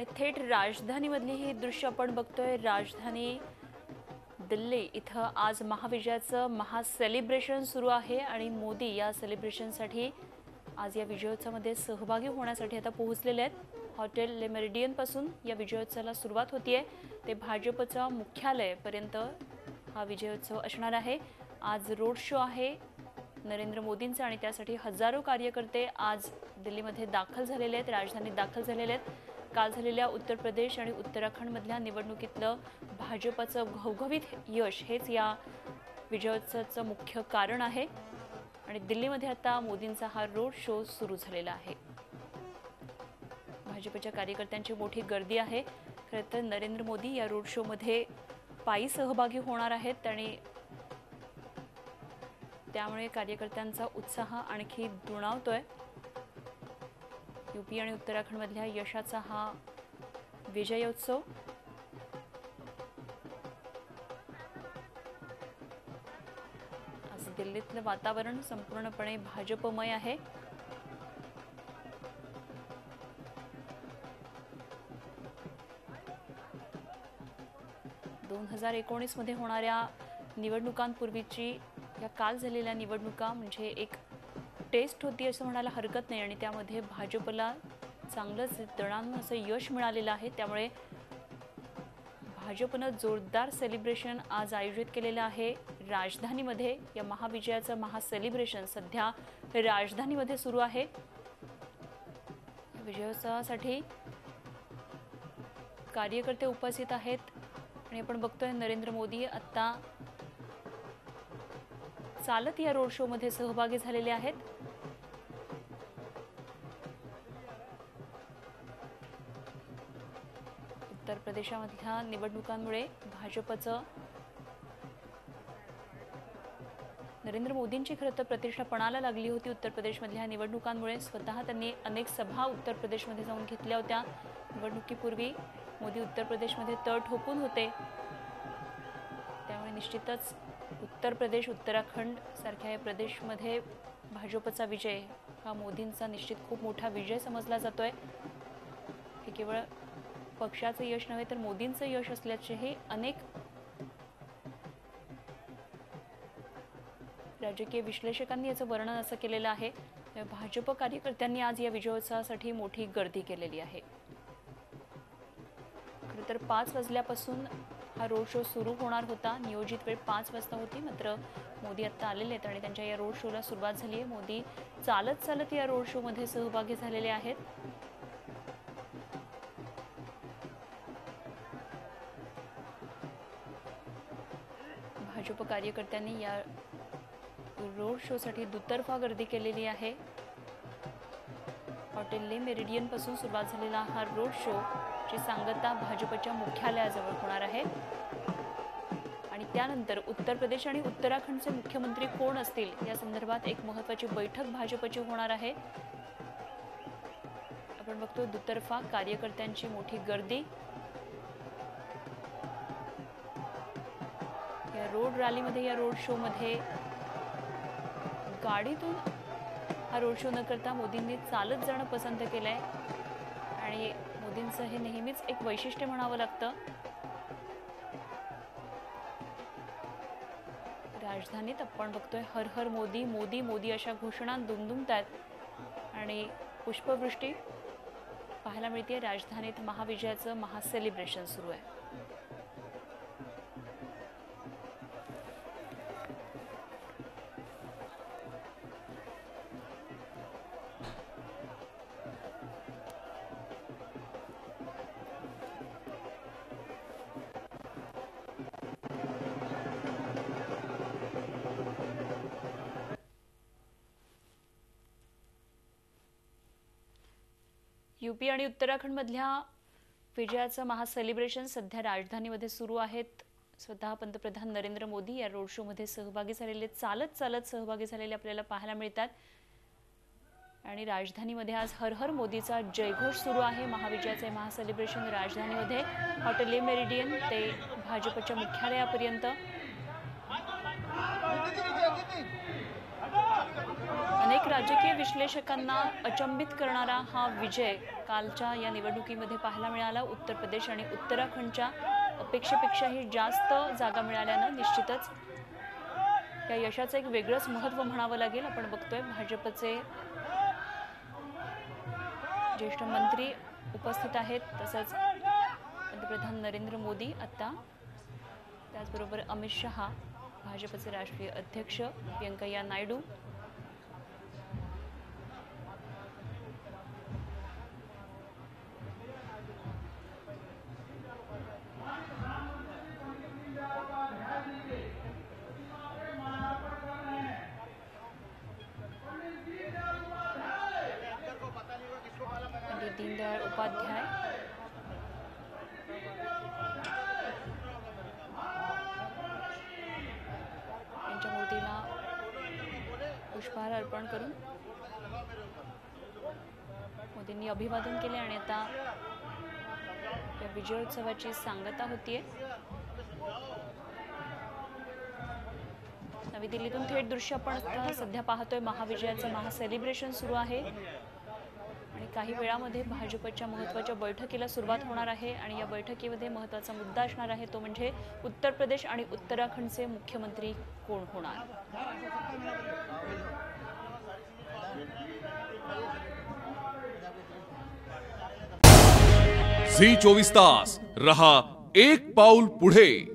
आणि थेट राजधानीमधली ही दृश्य आपण बघतोय। राजधानी दिल्ली इथं आज महाविजयाचं महासेलिब्रेशन सुरू आहे आणि मोदी या सेलिब्रेशनसाठी आज या विजयोत्सवामध्ये सहभागी होण्यासाठी आता पोहोचलेले आहेत। हॉटेल ले मेरिडियन पासून या विजयोत्सवाला सुरुवात होतीये ते भाजपचं मुख्यालय पर्यंत हा विजयोत्सव असणार आहे। आज रोड शो आहे नरेंद्र मोदींचा आणि त्यासाठी हजारो कार्यकर्ते आज दिल्लीमध्ये दाखल झालेले आहेत, राजधानीत दाखल झालेले आहेत। काल झालेल्या उत्तर प्रदेश आणि उत्तराखंडमधल्या निवडणुकीतलं भाजपचं घवघवीत यश हेच या विजयोत्सवाचं मुख्य कारण आहे आणि दिल्लीमध्ये आता मोदींचा हा रोड शो सुरू झालेला आहे। भाजपच्या कार्यकर्त्यांची मोठी गर्दी आहे। खरं तर नरेंद्र मोदी या रोड शो मध्ये पायी सहभागी होणार आहेत आणि त्यामुळे कार्यकर्त्यांचा उत्साह आणखी दुणावतोय। यूपी आणि उत्तराखंडमधल्या यशाचा हा विजयोत्सव आज दिल्लीतलं वातावरण संपूर्णपणे भाजपमय आहे। दोन 2019 मध्ये होणाऱ्या निवडणुकांपूर्वीची या काल झालेल्या निवडणुका म्हणजे एक टेस्ट होती असं म्हणायला हरकत नाही आणि त्यामध्ये भाजपला चांगलंच दणाणून असं यश मिळालेलं आहे। त्यामुळे भाजपनं जोरदार सेलिब्रेशन आज आयोजित केलेलं आहे राजधानीमध्ये। या महाविजयाचं महासेलिब्रेशन सध्या राजधानीमध्ये सुरू आहे। विजयोत्सवासाठी कार्यकर्ते उपस्थित आहेत आणि आपण बघतोय नरेंद्र मोदी आता चालत या रोड शो मध्ये सहभागी झालेले आहेत। उत्तर प्रदेशामधल्या निवडणुकांमुळे भाजपचं नरेंद्र मोदींची खरं तर प्रतिष्ठा पणाला लागली होती। उत्तर प्रदेशमधल्या निवडणुकांमुळे स्वतः त्यांनी अनेक सभा उत्तर प्रदेशमध्ये जाऊन घेतल्या होत्या। निवडणुकीपूर्वी मोदी उत्तर प्रदेशमध्ये तळ ठोकून होते, त्यामुळे निश्चितच उत्तर प्रदेश उत्तराखंड सारख्या या प्रदेशमध्ये भाजपचा विजय हा मोदींचा निश्चित खूप मोठा विजय समजला जातोय। हे केवळ पक्षाचं यश नव्हे तर मोदींचं यश असल्याचेही अनेक राजकीय विश्लेषकांनी याचं वर्णन असं केलेलं आहे। भाजप कार्यकर्त्यांनी आज या विजयोत्सवासाठी मोठी गर्दी केलेली आहे। खरं तर 5 वाजल्यापासून हा रोड शो सुरू होणार होता। नियोजित वेळ 5 वाजता होती, मात्र मोदी आता आलेले आहेत आणि त्यांच्या या रोड शोला सुरुवात झाली आहे। मोदी चालत चालत या रोड शो मध्ये सहभागी झालेले आहेत। भाजप कार्यकर्त्यांनी या रोड शो साठी दुतर्फा गर्दी केलेली आहे। हॉटेल ले मेरिडियन पासून सुरुवात झालेला हा रोड शो ची सांगता भाजपच्या मुख्यालयाजवळ होणार आहे आणि त्यानंतर उत्तर प्रदेश आणि उत्तराखंडचे मुख्यमंत्री कोण असतील या संदर्भात एक महत्त्वाची बैठक भाजपची होणार आहे। आपण बघतो दुतर्फा कार्यकर्त्यांची मोठी गर्दी। या रोड रॅलीमध्ये या रोड शो मध्ये गाडीतून हा रोड शो न करता मोदींनी चालत जाणं पसंत केलंय आणि मोदींचं हे नेहमीच एक वैशिष्ट्य म्हणावं लागतं। राजधानीत आपण बघतोय हर हर मोदी मोदी मोदी अशा घोषणा दुमदुमतात आणि पुष्पवृष्टी पाहायला मिळते। राजधानीत महाविजयाचं महासेलिब्रेशन सुरू आहे। यूपी आणि उत्तराखंडमधल्या विजयाचं महासेलिब्रेशन सध्या राजधानीमध्ये सुरू आहेत। स्वतः पंतप्रधान नरेंद्र मोदी या रोड शो मध्ये सहभागी झालेले, चालत चालत सहभागी झालेले आपल्याला पाहायला मिळतात आणि राजधानीमध्ये आज हर हर मोदीचा जयघोष सुरू आहे। महाविजयाचे महासेलिब्रेशन राजधानीमध्ये हॉटेल ले मेरिडियन ते भाजपच्या मुख्यालयापर्यंत अनेक राजकीय विश्लेषकांना अचंबित करणारा हा विजय कालच्या या निवडणुकीमध्ये पाहायला मिळाला। उत्तर प्रदेश आणि उत्तराखंडच्या अपेक्षेपेक्षाही जास्त जागा मिळाल्यानं निश्चितच या यशाचं एक वेगळंच महत्त्व म्हणावं लागेल। आपण बघतोय भाजपचे ज्येष्ठ मंत्री उपस्थित आहेत, तसंच पंतप्रधान नरेंद्र मोदी आता, त्याचबरोबर अमित शहा, भाजपचे राष्ट्रीय अध्यक्ष व्यंकय्या नायडू, पंडित दीनदयाळ उपाध्याय, यांच्या मूर्तीला पुष्पहार अर्पण करून मोदींनी अभिवादन केले आणि आता या विजयोत्सवाची सांगता होतीये। नवी दिल्लीतून थेट दृश्य आपण सध्या पाहतोय। महाविजयाचं महासेलिब्रेशन सुरू आहे आणि काही वेळामध्ये भाजपच्या महत्त्वाच्या बैठकीला सुरुवात होणार आहे आणि या बैठकीमध्ये महत्त्वाचा मुद्दा असणार आहे तो म्हणजे उत्तर प्रदेश आणि उत्तराखंडचे मुख्यमंत्री कोण होणार। झी 24 तास रहा एक पाऊल पुढे।